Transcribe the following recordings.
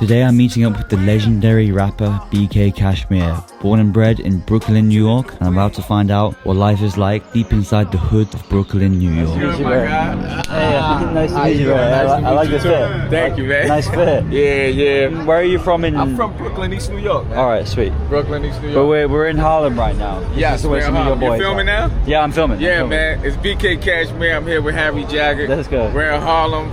Today I'm meeting up with the legendary rapper BKcashmere, born and bred in Brooklyn, New York, and I'm about to find out what life is like deep inside the hood of Brooklyn, New York. Oh my God. Hey, nice to meet you, bro. I like the fit. Thank you, man. Nice fit. Yeah. Where are you from? I'm from Brooklyn, East New York, man. Alright, sweet. Brooklyn, East New But York. we're in Harlem right now. Yes, where we're in some of your Harlem. You boys filming are. now? Yeah, I'm filming. Yeah, man. It's BKcashmere. I'm here with Harry Jagger. Let's go. We're in Harlem,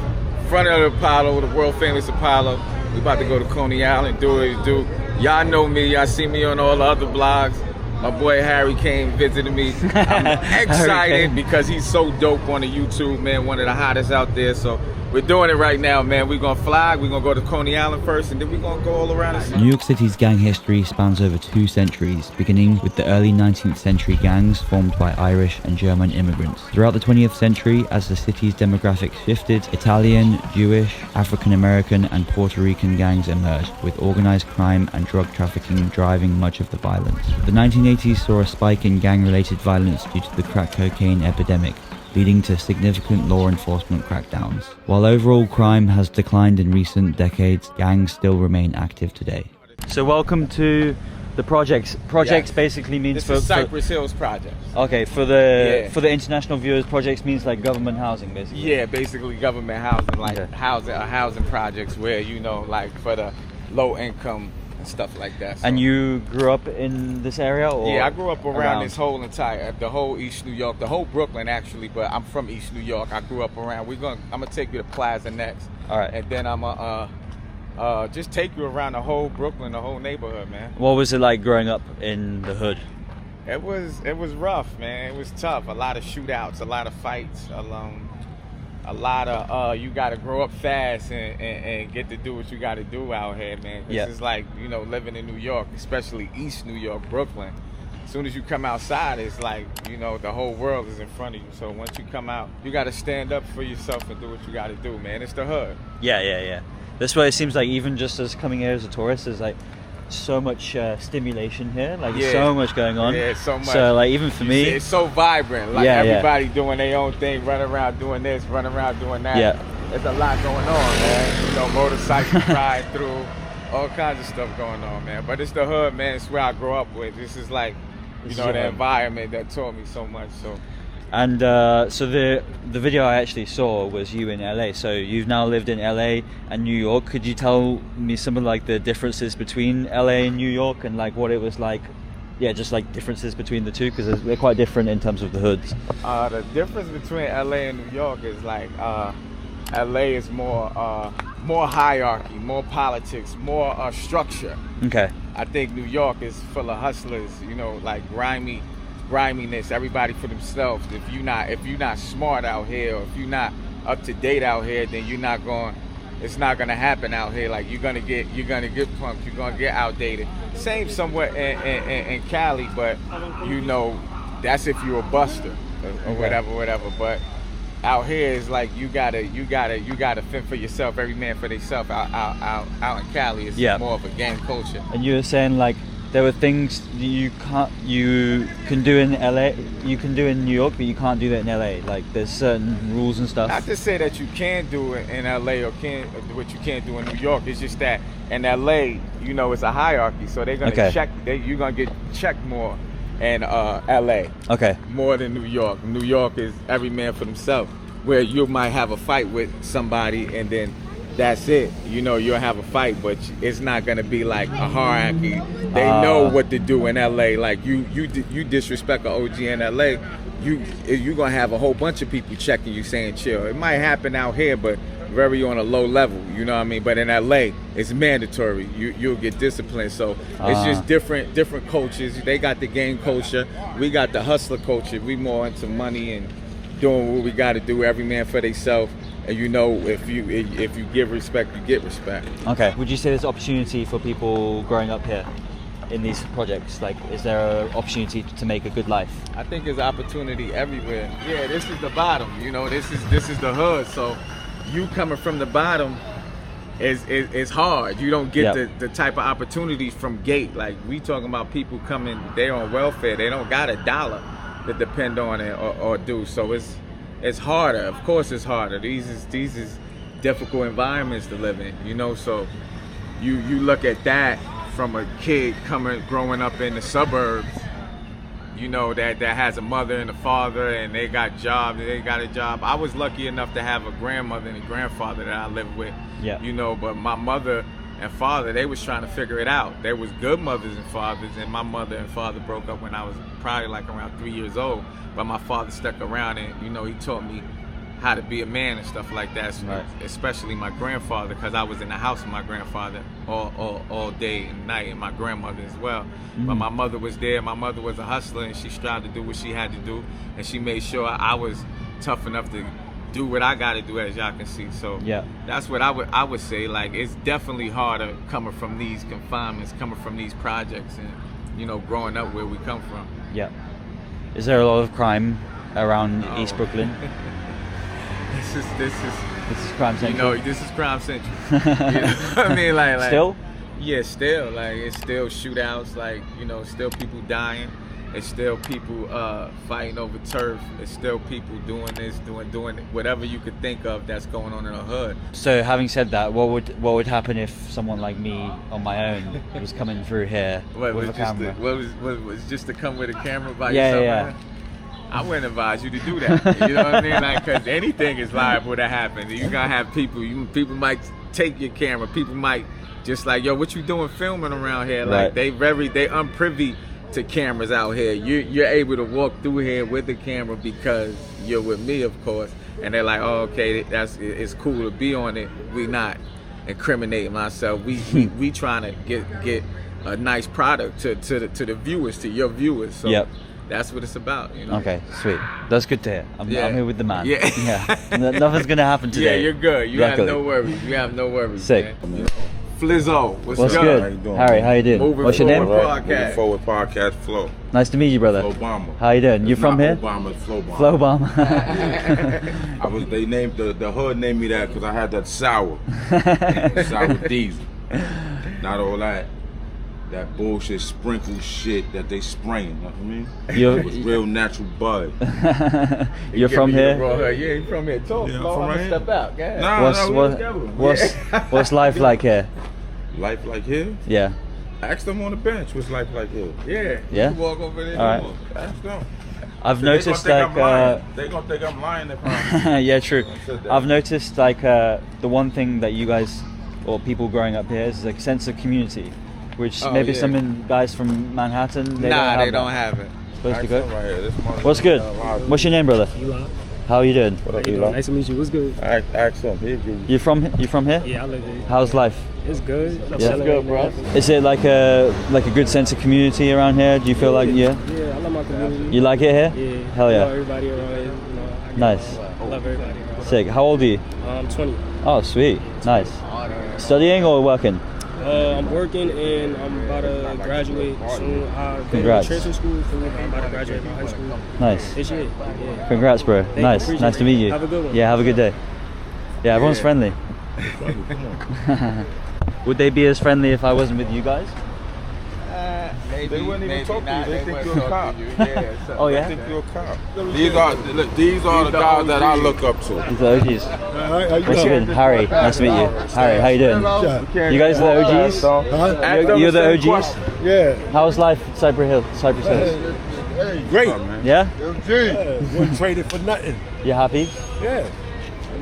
front of the Apollo, the world famous Apollo. We about to go to Coney Island, do what we do. Y'all know me. Y'all see me on all the other blogs. My boy Harry came visiting me. I'm excited because he's so dope on the YouTube, man. One of the hottest out there. So we're doing it right now, man. We're gonna fly. We're gonna go to Coney Island first, and then we're gonna go all around the city. New York City's gang history spans over 2 centuries, beginning with the early 19th century gangs formed by Irish and German immigrants. Throughout the 20th century, as the city's demographics shifted, Italian, Jewish, African American and Puerto Rican gangs emerged, with organized crime and drug trafficking driving much of the violence. The 1980s saw a spike in gang-related violence due to the crack cocaine epidemic, leading to significant law enforcement crackdowns. While overall crime has declined in recent decades, gangs still remain active today. So welcome to the projects. Projects basically means This is Cypress Hills Projects. Okay, for the international viewers, projects means like government housing, basically. Yeah, basically government housing, like housing projects where, you know, like for the low income and stuff like that. So. And you grew up in this area, or? Yeah, I grew up around this whole the whole East New York, the whole Brooklyn actually, but I'm from East New York. I grew up around. I'm gonna take you to Plaza next. All right. And then I'm gonna just take you around the whole Brooklyn, the whole neighborhood, man. What was it like growing up in the hood? It was rough, man. It was tough. A lot of shootouts, a lot of fights, a lot of you got to grow up fast and get to do what you got to do out here, man. This is like, you know, living in New York, especially East New York, Brooklyn. As soon as you come outside, it's like, you know, the whole world is in front of you. So once you come out, you got to stand up for yourself and do what you got to do, man. It's the hood. Yeah. That's why it seems like even just as coming here as a tourist, there's like so much stimulation here, like so much going on. Yeah, so much. So like even for me, it's so vibrant. Like everybody doing their own thing, running around doing this, running around doing that. Yeah. There's a lot going on, man. You know, motorcycles ride through, all kinds of stuff going on, man. But it's the hood, man. It's where I grew up with. This is like, you know, the environment that taught me so much. So. And so the video I actually saw was you in LA. So you've now lived in LA and New York. Could you tell me some of like the differences between LA and New York and like what it was like? Yeah, just like differences between the two, because they're quite different in terms of the hoods. The difference between LA and New York is like LA is more hierarchy, more politics, more structure. Okay. I think New York is full of hustlers, you know, like griminess, everybody for themselves. If you're not smart out here, or if you're not up to date out here, then it's not gonna happen out here. Like you're gonna get punked, you're gonna get outdated. Same somewhere in Cali, but you know, that's if you're a buster or whatever. But out here is like you gotta fend for yourself. Every man for themselves. Out in Cali, it's more of a gang culture. And you were saying like there were things you can do in LA, you can do in New York, but you can't do that in LA. Like there's certain rules and stuff. Not to say that you can do it in LA or what you can't do in New York. It's just that in LA, you know, it's a hierarchy, so they're gonna check. You're gonna get checked more in LA. Okay. More than New York. New York is every man for themselves. Where you might have a fight with somebody and then that's it. You know, you'll have a fight, but it's not gonna be like a hierarchy. They know what to do in LA. Like you disrespect an OG in LA, you're gonna have a whole bunch of people checking you, saying chill. It might happen out here, but very on a low level. You know what I mean? But in LA, it's mandatory. You'll get disciplined. So it's just different cultures. They got the gang culture. We got the hustler culture. We more into money and doing what we got to do. Every man for themselves. And you know, if you give respect, you get respect. Okay. Would you say there's opportunity for people growing up here in these projects? Like, is there an opportunity to make a good life? I think there's opportunity everywhere. Yeah, this is the bottom. You know, this is the hood. So you coming from the bottom is hard. You don't get the type of opportunities from gate. Like we talking about people coming, they're on welfare. They don't got $1 to depend on it or do. So it's harder. Of course it's harder. These is difficult environments to live in, you know, so you look at that from a kid growing up in the suburbs, you know, that has a mother and a father, and they got a job. I was lucky enough to have a grandmother and a grandfather that I lived with. Yeah. You know, but my mother and father, they was trying to figure it out. There was good mothers and fathers, and my mother and father broke up when I was probably like around 3 years old. But my father stuck around, and you know, he taught me how to be a man and stuff like that. So Right. especially my grandfather, because I was in the house with my grandfather all day and night, and my grandmother as well. But my mother was there. My mother was a hustler, and she strived to do what she had to do, and she made sure I was tough enough to do what I got to do, as y'all can see. So Yeah. that's what I would say. Like, it's definitely harder coming from these confinements, coming from these projects, and you know, growing up where we come from. Yeah. Is there a lot of crime around Oh. East Brooklyn? This is This is crime you central. know, this is crime central. You know what I mean, like Still? Yeah, still, like, it's still shootouts, like, you know, still people dying. It's still people fighting over turf. It's still people doing this, doing whatever you could think of that's going on in the hood. So having said that, what would happen if someone like me on my own was coming through here What with was a just camera? was just to come with a camera by Yeah, yourself? yeah. Man? I wouldn't advise you to do that. You know what I mean? Like, because anything is liable to happen. You're gonna have people. People might take your camera. People might just like, yo, what you doing filming around here? Like, Right. they unprivy to cameras out here. You're able to walk through here with the camera because you're with me, of course. And they're like, oh, okay, it's cool to be on it. We not incriminating myself. We trying to get a nice product to the viewers, to your viewers. So Yep. that's what it's about, you know. Okay, sweet. That's good to hear. I'm here with the man. Yeah. Nothing's gonna happen Yeah, today. you're good. You Luckily. have no worries. You have no worries. Sick. Man. Flizzo, what's What's good? good? How you doing, Harry, man? how you doing? Moving What's your name? forward. Right, Podcast. moving forward podcast Flow. Nice to meet you, brother. Obama. How you doing? You It's from not here? Obama, it's Flow Bomb. Flow bomb. They named the hood named me that because I had that sour diesel. Not all that bullshit sprinkle shit that they spraying. You know what I mean? You're- It was real natural bud. You're Give from me your here? raw hair. Yeah, you from here. Talk, Yeah, Flo. from I'm right gonna here. step out. Yeah. Nah, we together. What's life like here? Life like here? Yeah. Ask them on the bench what's life like here. Yeah. Yeah? You walk over there. All right. Ask them. I've They noticed gonna think like I'm lying. They gonna think I'm lying if I'm yeah, true. said that. I've noticed like the one thing that you guys or people growing up here is like sense of community, which Oh, maybe yeah. some guys from Manhattan they Nah, don't have they don't that. have it. Supposed to Ask go. them right here. This motherfucker What's good? What's your name, brother? Elon. How are you doing? What up, How you doing? Elon? Nice to meet you. What's good? Ask them. He'll give you. You from here? Yeah, I live here. How's life? It's good. Yeah. Chilling right now. Is it like a good sense of community around here? Do you feel like Yeah, I love my community. you like it here? Yeah. Hell I yeah. love everybody around here. You know, I get Nice. along. I love everybody around here. Sick. How old are you? I'm 20. Oh, sweet. Nice. Studying or working? I'm working and I'm about to graduate soon. I go to Congrats. transfer school. I'm about to graduate from high school Nice. this year. Yeah. Congrats, bro. you, Nice. appreciate Nice to it. meet you. Have a good one. Yeah, have a good day. Yeah, everyone's Yeah. friendly. Would they be as friendly if I wasn't with you guys? Maybe, They wouldn't even maybe talk to not. you. They think wouldn't you're a talk cop. to you. Yeah, so- Oh, yeah? I think you're a cop. These are the guys that I look up to. These are OGs. What's your name? Harry. Nice to meet you. Harry, how you doing? You guys are the OGs? You're the OGs? Yeah, How's life at Cypress Hills? great. Yeah? Wouldn't trade it for nothing. You happy? Yeah,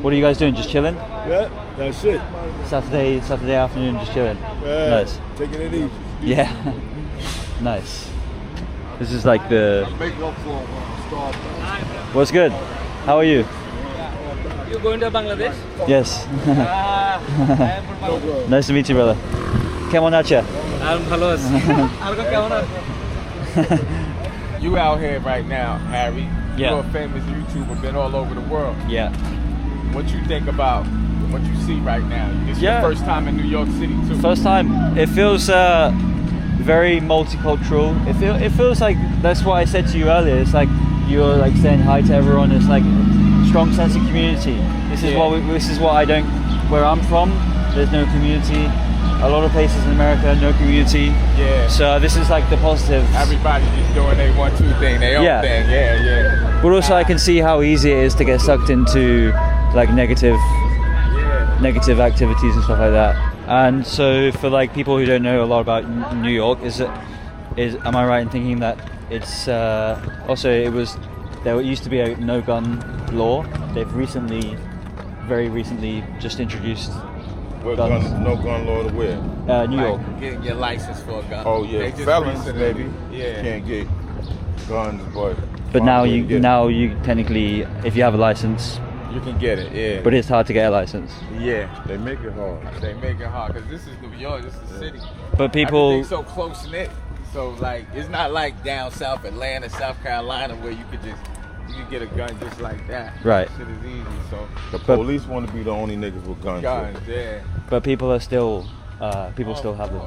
What are you guys doing? Just chilling? yeah, that's it. Saturday afternoon, just chilling. Yeah, Nice. taking it easy. Yeah. Nice. This is like the. What's good? How are you? You going to Bangladesh? Yes. I am from Bangladesh. Nice to meet you, brother. Come on, Acha. I'm ভালো আছি। আর কেমন আছো? You out here right now, Harry. Yeah. You're a famous YouTuber, been all over the world. Yeah. What you think about what you see right now? This is Yeah. your first time in New York City too. First time. It feels very multicultural. It feels like that's what I said to you earlier. It's like you're like saying hi to everyone. It's like strong sense of community. This is Yeah. this is what I don't. Where I'm from, there's no community. A lot of places in America, no community. Yeah. So this is like the positive. Everybody's just doing their 1-2 thing, their own Yeah. thing. Yeah, yeah. But also, I can see how easy it is to get sucked into like negative Yeah. activities and stuff like that. And so, for like people who don't know a lot about New York, am I right in thinking that it's also there used to be a no gun law. They've very recently, just introduced What guns. no gun law to where? New York. Like getting your license for a gun. Oh yeah, They just felons recently- maybe. Yeah. Can't get guns, but Now find a way to get you technically, if you have a license, You can get it, yeah. but it's hard to get a license. yeah, They make it hard. they make it hard because this is New York. This is the city. But people, Everything's so close knit. So like, it's not like down south Atlanta, South Carolina, where you could get a gun just like that. Right. Shit is easy. So The police want to be the only niggas with guns. guns, yeah. but people are still still have them.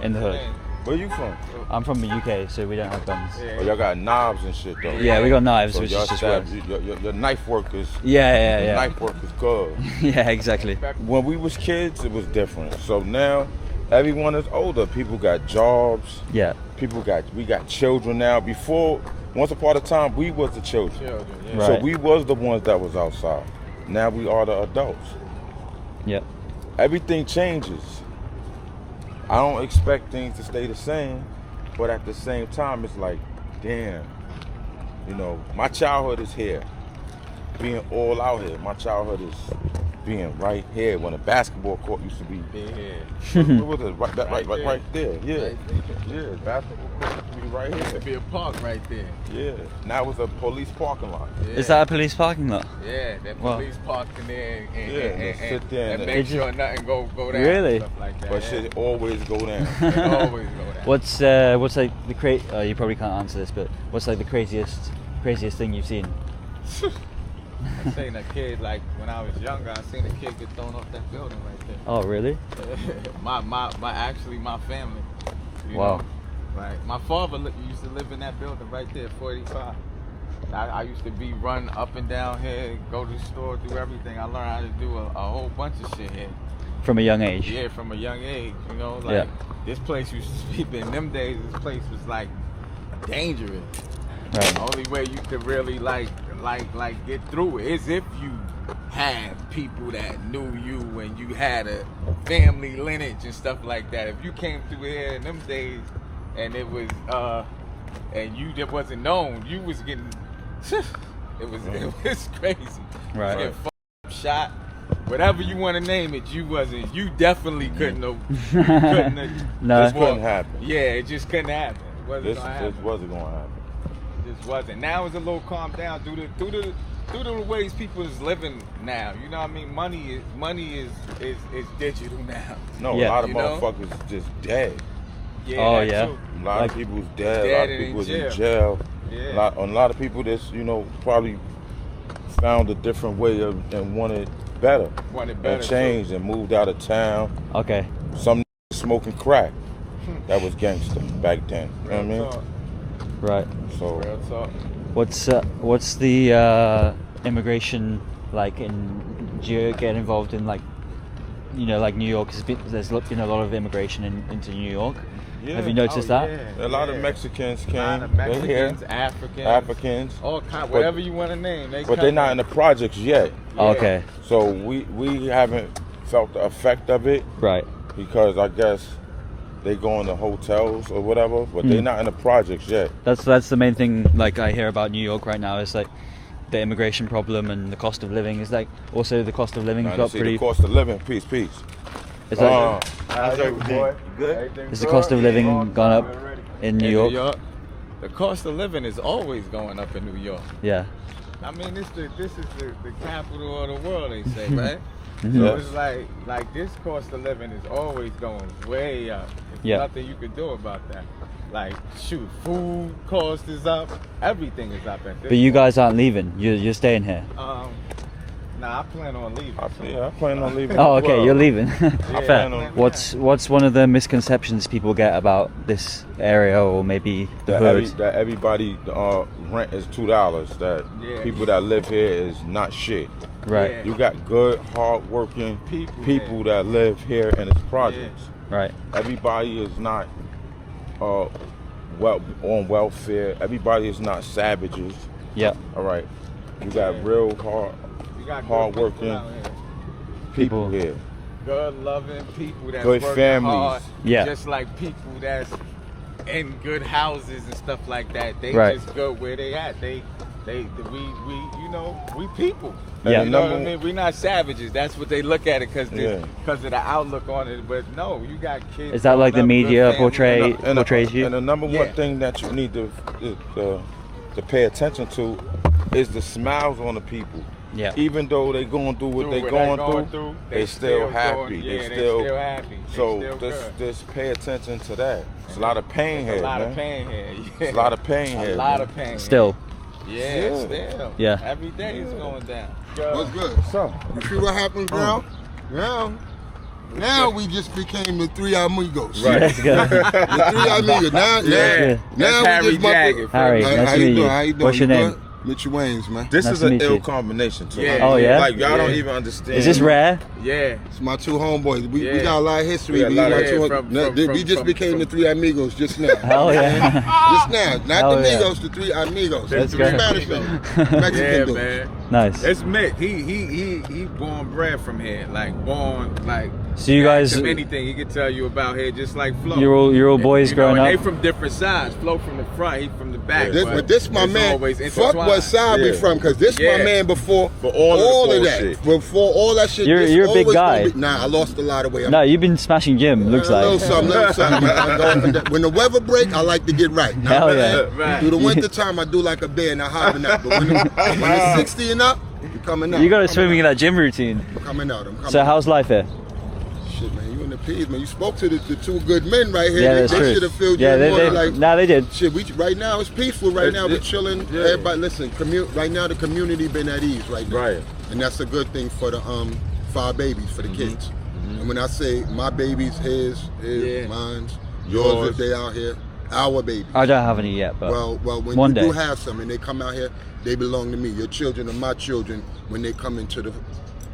In the hood. Man. Where you from? I'm from the UK, so we don't have guns. Yeah. Oh, y'all got knives and shit though. Yeah, we got knives, So which y'all is just stab, worse. your knife work is Yeah. knife work is good. Yeah, exactly. When we was kids, it was different. So now, everyone is older. People got jobs. Yeah, We got children now. Before, once upon a time, we was the children. Children, yeah. Right. So we was the ones that was outside. Now we are the adults. yeah. Everything changes. I don't expect things to stay the same, but at the same time, it's like, damn, my childhood is here, being all out here. My childhood is being right here when a basketball court used to be. Yeah. What was it? Right there. Yeah, Right yeah. Basketball court used to be right There here. should be a park right there. Yeah. Now it's a police parking lot. Yeah. Is that a police parking lot? Yeah, that Wow. police parked in there and, Yeah, they sit there and and make they- sure nothing go down. Really? And stuff like that. But yeah. shit always go down. It always go down. What's like the you probably can't answer this, but what's like the craziest thing you've seen? I seen a kid, like when I was younger, I seen a kid get thrown off that building right there. Oh, really? my family. You Wow. know? Like my father used to live in that building right there, 45. I used to be run up and down here, go to the store, do everything. I learned how to do a whole bunch of shit here. From a young age. Yeah, from a young age, you know, like Yeah. this place used to be, in them days, this place was like dangerous. Right. The only way you could really like get through it is if you had people that knew you and you had a family lineage and stuff like that. If you came through here in them days and it was and you that wasn't known, you was getting it was crazy. Right. Get shot, whatever you want to name it, you definitely couldn't have No. This couldn't happen. yeah, it just couldn't happen. It wasn't This gonna happen. wasn't gonna happen. It just wasn't. Now it's a little calmed down due to the ways people is living now. You know what I mean? Money is digital now. No, You Yeah. a lot of know? motherfuckers just dead. Yeah, Oh, that yeah. too. A lot Like, of people's dead. A dead lot of and in people's jail. in jail. Yeah. A lot of people that's probably found a different way and wanted better. Wanted better, and changed and moved out of town. Okay. Some smoking crack. That was gangster back then. You know what I mean? Real talk. Right. So Real talk. What's the immigration like do you get involved in like like New York? There's been a lot of immigration into New York. yeah, Have you noticed that? Yeah, a lot of yeah. Mexicans A lot came. of Mexicans, They here. Africans, all kind, whatever you want to name. But they're not in the projects yet. Oh, okay. So we haven't felt the effect of it Right. because I guess they go into hotels or whatever, but they're not in the projects yet. That's the main thing like I hear about New York right now is like the immigration problem and the cost of living is like also the cost of living Now, got see pretty. the cost of living. Peace. Is that, How's everything? Good. is the cost of living gone up in New York? The cost of living is always going up in New York. Yeah. I mean, this is the capital of the world, they say, right? Mhm. So Yes. it's like this cost of living is always going way up. There's Yeah. nothing you can do about that. Like, shoot, food cost is up. Everything is up at this But you point. guys aren't leaving. You're staying here. Nah, I plan on leaving. I plan on leaving. Oh, as okay. well. You're leaving. Yeah, Fair. I plan What's one of the misconceptions people get about this area or maybe the hood? That everybody rent is $2. That Yeah. people that live here is not shit. Right. Yeah. You got good, hard-working People that live here in its projects. Right. Everybody is not on welfare. Everybody is not savages. Yeah. All right. You got real You got good hard-working people out here. people People. here. good, loving people that's Good working families. hard. Yeah. Just like people that's in good houses and stuff like that. They Right. just go where they at. We you know, we people. Yeah. You know what I Number- mean? We're not savages. That's what they look at it because Yeah. of the outlook on it. But no, you got kids. Is that like the growing up, media good family. portrays you? And the number Yeah. one thing that you need to pay attention to is the smiles on the people. Yeah. Even though they going through what they going through, they still happy. Yeah, They still happy. So they still good. just pay attention to that. It's a lot of pain There's here, a lot man. of pain here. Yeah. It's a lot of pain here. A lot man. of pain. Still. Yeah, Yeah. still. Yeah. Every day is going down. What's good? So, You see what happens now? Now we just became the three amigos. Right. Let's go. The three amigos. Now, Yeah. now That's we just Harry muffled- Jagged. Harry, How- nice how to you meet doing? you. How you doing? What's your You name? good? Mitchell Wayne's, man. this Nice is to an meet ill you. combination too. Yeah. Oh, yeah? Like y'all don't Yeah. even understand. Is this rare? Yeah. It's my two homeboys. We Yeah. got a lot of history. We got a lot of- got two- Yeah, from- we just from- became the three amigos just now. Hell yeah. Just now. Not Hell the yeah. amigos, the three amigos. Let's The go. Spanish dudes. Mexican Yeah, dudes. man. Nice. It's Mick. He born bred from here. Like born like. So you guys- ask him anything he can tell you about here, just like Flo. You're all boys You growing know, and up? they from different sides. Flo from the front, he from the back. But this my it's man. always Fuck what intertwined. side we Yeah. from, cause this Yeah. my man before For all of the that. bullshit. Before all that shit. You're- this you're a big always guy. gonna be- Nah, I lost a lot of weight. No, you've been smashing gym, looks A little like. something, little something. When the weather break, I like to get right. Know Hell what I'm yeah. saying? Right. Through the winter time, I do like a bear and I hibernate. But when it's 60 and up, you coming out. You got I'm a swimming in that gym routine. coming out. I'm coming So out. how's life here? Shit, man, you in the peas, man. You spoke to the two good men right here. Yeah, they that's true. should have filled Yeah, you in they more like. no, they did. Shit, right now it's peaceful. Right now we're chilling. Yeah. Everybody, listen. Right now the community been at ease right now. Right. And that's a good thing for the for our babies, for the kids. And when I say my babies, his, Yeah. mine's, yours Yours. if they out here, our babies. I don't have any yet, but Well, when one you day. do have some and they come out here, they belong to me. Your children are my children when they come into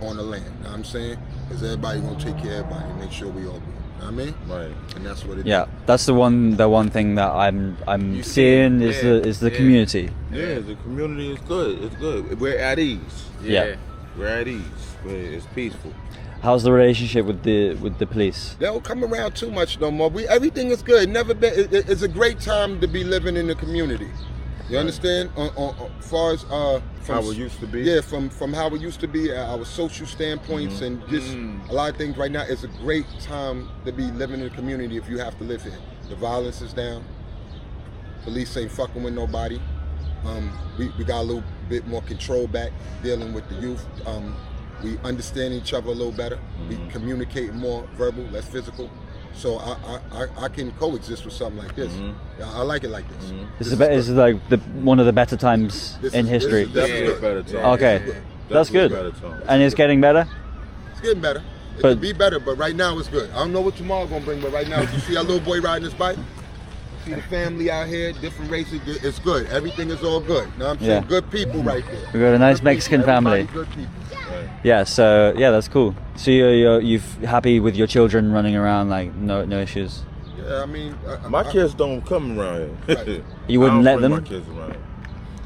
on the land. Know what I'm saying? Because everybody gonna take care of everybody and make sure we all good. Know what I mean? Right. And that's what it is. yeah, that's the one thing that I'm You seeing see, is the yeah. community. Yeah, the community is good. It's good. We're at ease. Yeah. We're at ease. It's peaceful. How's the relationship with the police? They don't come around too much no more. Everything is good. Never been. It's a great time to be living in the community. You understand? Far as from How it used to be? Yeah, from how it used to be, our social standpoints and just a lot of things right now. It's a great time to be living in the community if you have to live here. The violence is down. Police ain't fucking with nobody. We got a little bit more control back dealing with the youth. We understand each other a little better. We communicate more verbal, less physical. So I can coexist with something like this. I like it like this. This is like one of the better times This in is- history. this is Definitely a better time. Okay, that's Definitely good. a better time. And it's getting better. It's getting better. It But- could be better, but right now it's good. I don't know what tomorrow's gonna bring, but right now, you see our little boy riding his bike? See the family out here, different races. It's good. Everything is all good. Know what I'm saying? Yeah. Good people right there. We've got a nice Good Mexican people. Everybody family. Good people. Yeah, so yeah, that's cool. So you're happy with your children running around, like no issues. Yeah, I mean, My kids don't come around here. Right. You wouldn't I don't let bring them? My kids around.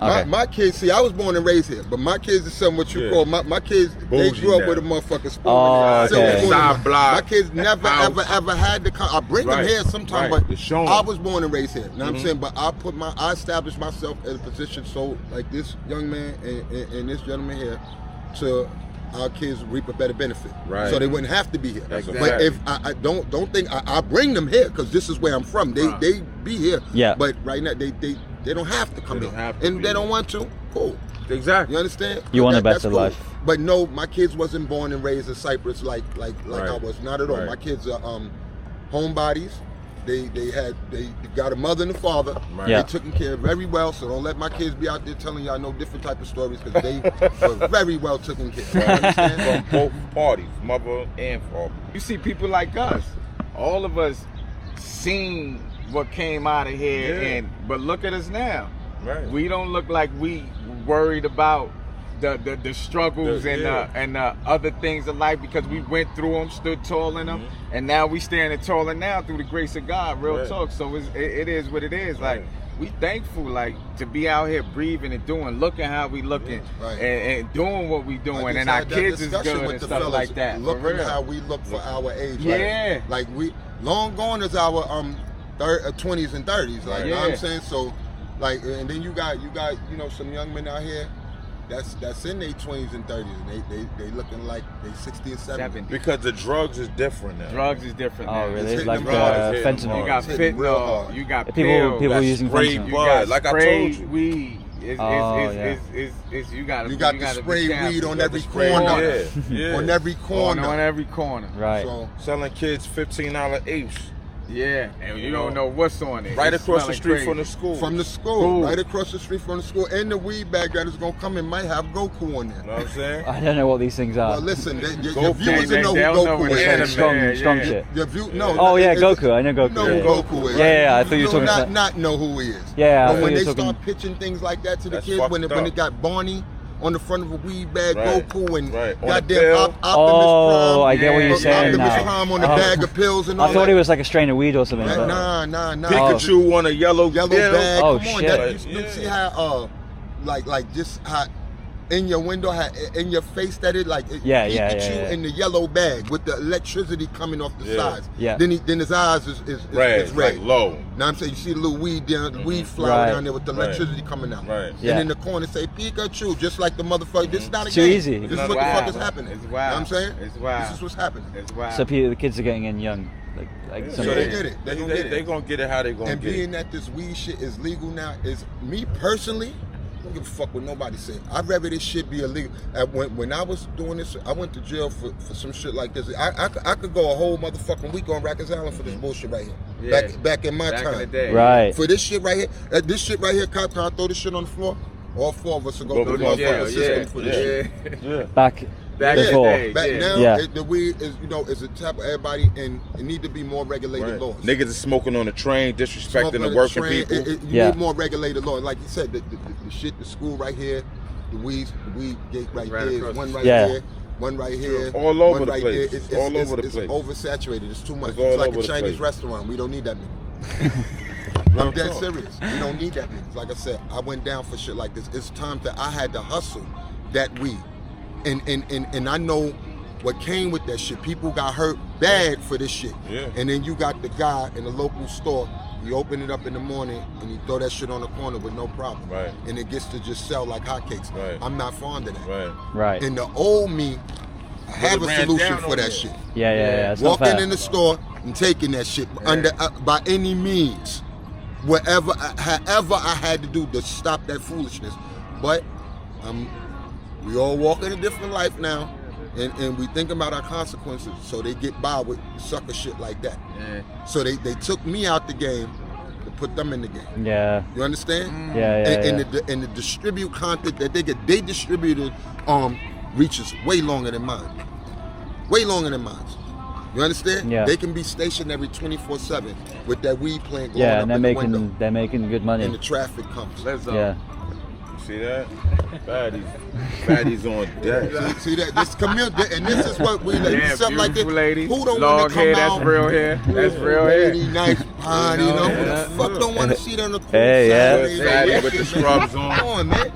Okay. My kids, see, I was born and raised here, but my kids is something what you Yeah. call my kids. They Bougie grew up now. with a motherfucker spoon. Oh, in their okay. silver spoon. Side block, My kids never house. ever had to come. I bring them Right, here sometimes, right. but To show 'em. I was born and raised here. You know what I'm saying? But I established myself in a position so like this young man and this gentleman here to our kids reap a better benefit, Right. so they wouldn't have to be here. That's a But fact. if I don't think I bring them here because this is where I'm from. They be here. Yeah. But right now they don't have to come They here, don't have to and be they here. don't want to. Cool. Exactly. You understand? You want a That's better life. But no, my kids wasn't born and raised in Cyprus like Right. I was. Not at all. Right. My kids are homebodies. They got a mother and a father. Right. Yeah. They took them care of very well. So don't let my kids be out there telling y'all no different type of stories because they were very well taken care of. You understand? From both parties, mother and father. You see people like us, all of us seen what came out of here, Yeah. but look at us now. Right. We don't look like we worried about the struggles Yeah. and the other things of life because we went through them, stood tall in them, and now we standing taller now through the grace of God. Real Right. talk. So it is what it is. Like Right. we thankful like to be out here breathing and looking how we looking, Right. and doing what we doing, I just and our had that kids is discussion good with and the stuff fellas, like that. For Looking real. how we look for our age. Yeah. Like we long gone is our 20s and 30s. Like you know what Yeah. I'm saying. So like, and then you got some young men out here. That's in their 20s and 30s, and they looking like they 60 or 70. Because the drugs is different now. Drugs is different. Oh, now. really? hitting Like them hard. It's hitting them fentanyl. You got It's hitting real fentanyl. hard. You got People pills. people That's using spray fentanyl. You bud, got like I sprayed told you. weed. It's you got You got the spray weed on every Spray, corner. yeah. On every corner. On every corner. Right. So Selling kids $15 apes. Yeah, and you don't know what's on it. Right It's across the smelling street crazy. from the school. from the school, Cool. right across the street from the school, and the weed bag that is gonna come in might have Goku on there. You know what I'm saying? I don't know what these things are. Well, listen, your Goku, viewers they- will know they'll who know Goku what it is. is. strong Yeah, strong yeah. shit. Your view, no. Oh yeah, it's- Goku. I know Goku. You know yeah. who Goku is. Yeah, I thought you were talking not, about- not know who he is. Yeah, I But thought when you they were talking- start pitching things like that to the That's kids, when fucked it up. got Barney on the front of a weed bag, Right. Goku and Right. On the goddamn pill. Optimus Oh, Prime. I get what you're Yeah, saying Optimus now. Prime on the Oh. bag of pills and all I thought that. it was like a strain of weed or something. but- Nah. Pikachu on a yellow Yellow pill. bag. Oh, Come on, shit. that, you Yeah. see how like just how in your window, how in your face that it like Yeah, Pikachu yeah. in the yellow bag with the electricity coming off the Yeah. sides. Yeah. Then his eyes is Red, is red. like low. Now I'm saying you see the little weed down, the weed flower Right. down there with the Right. electricity coming out. Right. Yeah. And in the corner say Pikachu, just like the motherfucker. This is not a Too game. easy. This It's is what the wild. fuck is happening. It's You know wild. what I'm saying? It's wild. This is what's happening. It's wild. So the kids are getting in young, like some So of they the- get it. They gonna get it. They gonna get it how they gonna And get being it. that this weed shit is legal now, is me personally, I don't give a fuck what nobody say. I'd rather this shit be illegal. When I was doing this, I went to jail for some shit like this. I could go a whole motherfucking week on Rikers Island for this bullshit right here. Yeah. Back in my Back time. in the day. Right. For this shit right here, cop, can I throw this shit on the floor? All four of us will go Go to the to motherfucking jail, system for this shit. Yeah. back Back in the before. day. Back Yeah. now, Yeah. the weed is, is a type of everybody, and it need to be more regulated Right. laws. Niggas is smoking on the train, disrespecting Smoking the on working train, people. you Yeah. need more regulated law. Like you said, the shit, the school right here, the weed gate right Right there, across one the right Yeah. here, one right here, All over one the right place. there. It's All over the it's place. oversaturated. It's too much. It's It's, all like over a the Chinese place. restaurant. We don't need that many. Real I'm dead talk. serious. We don't need that many. Like I said, I went down for shit like this. It's time that I had to hustle that weed, and I know what came with that shit. People got hurt bad for this shit. Yeah. And then you got the guy in the local store. You open it up in the morning and you throw that shit on the corner with no problem. Right. And it gets to just sell like hotcakes. Right. I'm not fond of that. Right. Right. And the old me, I have it a ran solution down for on that you. shit. Yeah. It's not Walking fair. in the store and taking that shit under by any means, however I had to do to stop that foolishness. But we all walk in a different life now, and we think about our consequences. So they get by with sucker shit like that. Yeah. So they took me out the game to put them in the game. Yeah. You understand? Yeah. And the distribute content that they distributed reaches way longer than mine. Way longer than mine. You understand? Yeah. They can be stationary 24/7 with that weed plant going Yeah, up and they're in the window, making good money. and the traffic comes. Let's go. Yeah. See that? Baddies on deck. See that? This community, and this is what we like. Yeah, Something like this. beautiful lady. Who don't want Long to come hair, out? that's real hair. That's real hair. Lady, nice pine, you know. Who Yeah. the fuck don't want to see that on the cool Hey, yeah. Saturday, Fatty man? with the scrubs on. Come on, man.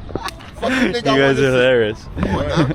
Fuck you think You I guys wanna are see? hilarious. Come on now.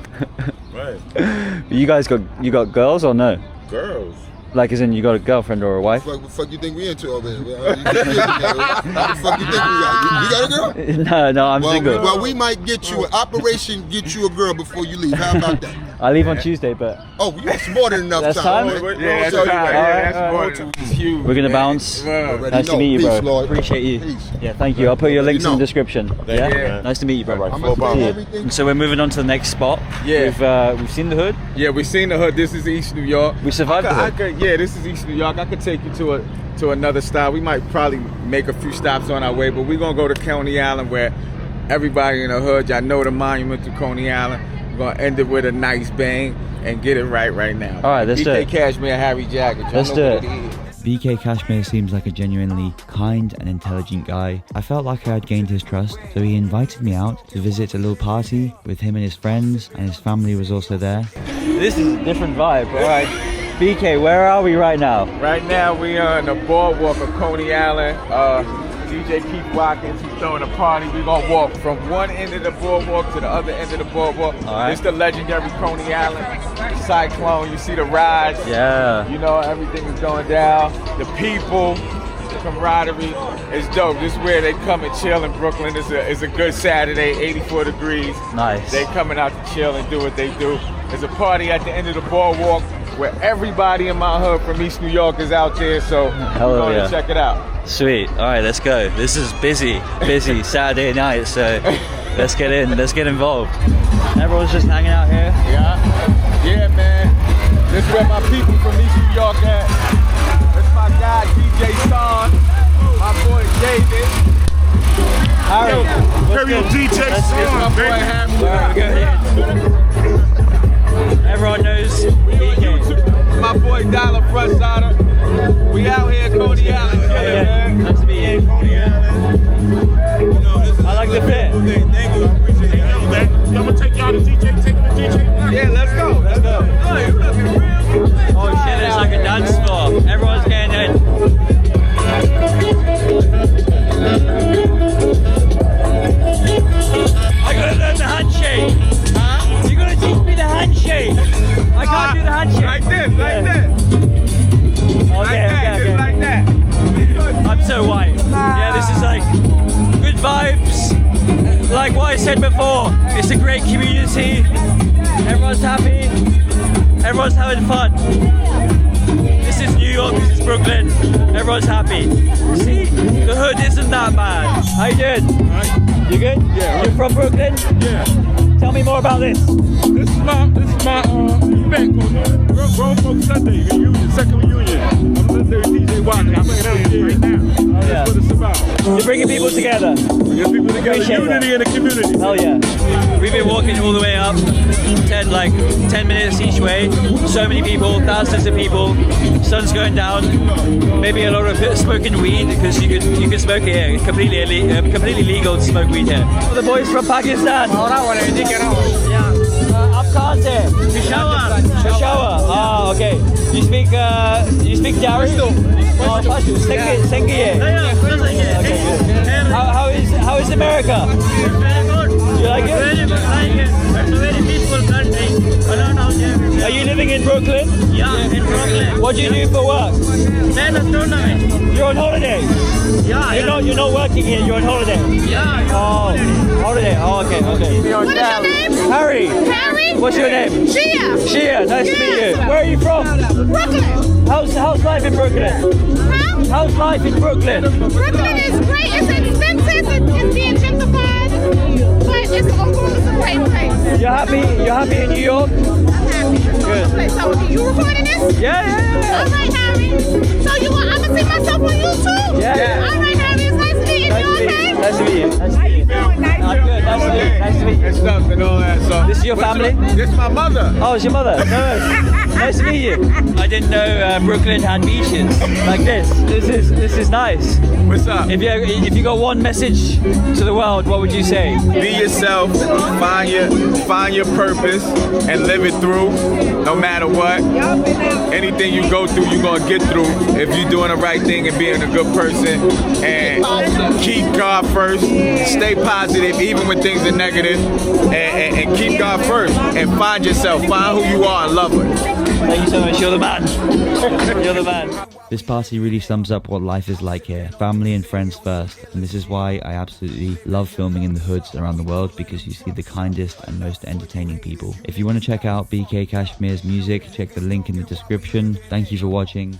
Right. You guys got girls or no? Girls. Like as in you got a girlfriend or a wife? Fuck you think we into over here? What the fuck you think we got? You got a girl? No, I'm single. Well, we might get you an operation, get you a girl before you leave. How about that? I leave on Tuesday, but Oh, you have more than enough That's time. time? Wait, Yeah, that's so you time. right. Yeah, Alright, that's more alright. than it's huge. we're gonna man. bounce. Well, Already Nice to know. meet you, Peace, bro. Lord. Appreciate you. Peace. Yeah, thank you. I'll put your links in know. the description. Thank Yeah. you, man. Nice to meet you, bro. Alright, I'm full gonna bomb. say Yeah. everything. And so we're moving on to the next spot. Yeah. We've seen the hood. Yeah, we seen the hood. This is East New York. We survived the hood. Yeah, this is East New York. I could take you to another stop. We might probably make a few stops on our way, but we're gonna go to Coney Island where everybody in the hood, y'all know the monument to Coney Island. We're gonna end it with a nice bang and get it right now. All right, let's do it. BKcashmere, Harry Jacket. Y'all Let's know do what it. is. BKcashmere seems like a genuinely kind and intelligent guy. I felt like I had gained his trust, so he invited me out to visit a little party with him and his friends, and his family was also there. This is a different vibe, alright. BK, where are we right now? Right now we are on the Boardwalk of Coney Island. DJ Keith Watkins. He's throwing a party. We're gonna walk from one end of the boardwalk to the other end of the boardwalk. All right. It's the legendary Coney Island Cyclone. You see the rides. Yeah. You know, everything is going down. The people, the camaraderie is dope. This is where they come and chill in Brooklyn. It's a good Saturday, 84 degrees. Nice. They coming out to chill and do what they do. There's a party at the end of the boardwalk where everybody in my hood from East New York is out there, so Hell we're going yeah. to check it out. Sweet. All right, let's go. This is busy Saturday night, so let's get in, let's get involved. Everyone's just hanging out here. Yeah, man. This is where my people from East New York at. That's my guy, DJ Son, my boy David. Harry, DJ It's my boy Hamilton. everyone knows BK. My boy Dollar Frustsider. We out here at Coney Island, man. Nice to meet you. I like the fit. Thank you, I appreciate it. I'm gonna take y'all to DJ, take them to DJ. Yeah, let's go. Let's go. Oh, you looking real good. Oh shit, it's like a dance floor. Everyone's getting in. I gotta learn the handshake. You gotta teach me the handshake. I can't do the handshake. Like this, like this. Okay, Just like that. I'm so white. Yeah, this is like good vibes. Like what I said before, it's a great community. Everyone's happy. Everyone's having fun. This is New York, this is Brooklyn. Everyone's happy. See, the hood isn't that bad. How you doing? You good? Yeah. You're from Brooklyn? Yeah. Tell me more about this. This is my event called Grown Folks Sunday Reunion, second reunion. I'm listening to DJ Watkins. I'm playing out here right now. yeah. That's what it's about. You're bringing people together. Get people together, Appreciate unity in the community. Hell yeah. We've been walking all the way up, 10 minutes each way. So many people, thousands of people. Sun's going down. Maybe a lot of smoking weed because you can smoke it here. Completely legal to smoke weed here. The boys from Pakistan. Peshawar. Ah, okay. You speak Dari? Oh, Pashto. Sengiye. Okay, good. How is America? You like it? It's a very peaceful country. Are you living in Brooklyn? Yeah, in Brooklyn. What do you do for work? Then a tournament. You're on holiday. Yeah, You're not working here. You're on holiday. yeah. Oh, holiday. Oh, okay. What is your name? Harry. Harry? What's your name? Shia. Nice to meet you. Where are you from? Brooklyn. How's life in Brooklyn? Huh? How's life in Brooklyn? Brooklyn is great. It's expensive. It's being gentrified. But it's overall it's a great place. You're happy in New York? I'm happy. Good. So you recording this? Yeah. All right, Harry. So I'm gonna see myself on YouTube? Yeah. All right, Harry. It's nice to meet you. You okay? Nice to meet you. I'm good. Nice to meet you. And stuff and all that. So This is your family? This is my mother. Oh, it's your mother. No. Nice to meet you. I didn't know Brooklyn had beaches like this. This is nice. What's up? If you got one message to the world, what would you say? Be yourself, find your purpose, and live it through, no matter what. Anything you go through, you're gonna get through if you're doing the right thing and being a good person. And keep God first. Stay positive, even when things are negative. And keep God first. And find yourself. Find who you are and love it. Thank you so much. You're the man. You're the man. This party really sums up what life is like here. Family and friends first. And this is why I absolutely love filming in the hoods around the world, because you see the kindest and most entertaining people. If you want to check out BKcashmere's music, check the link in the description. Thank you for watching.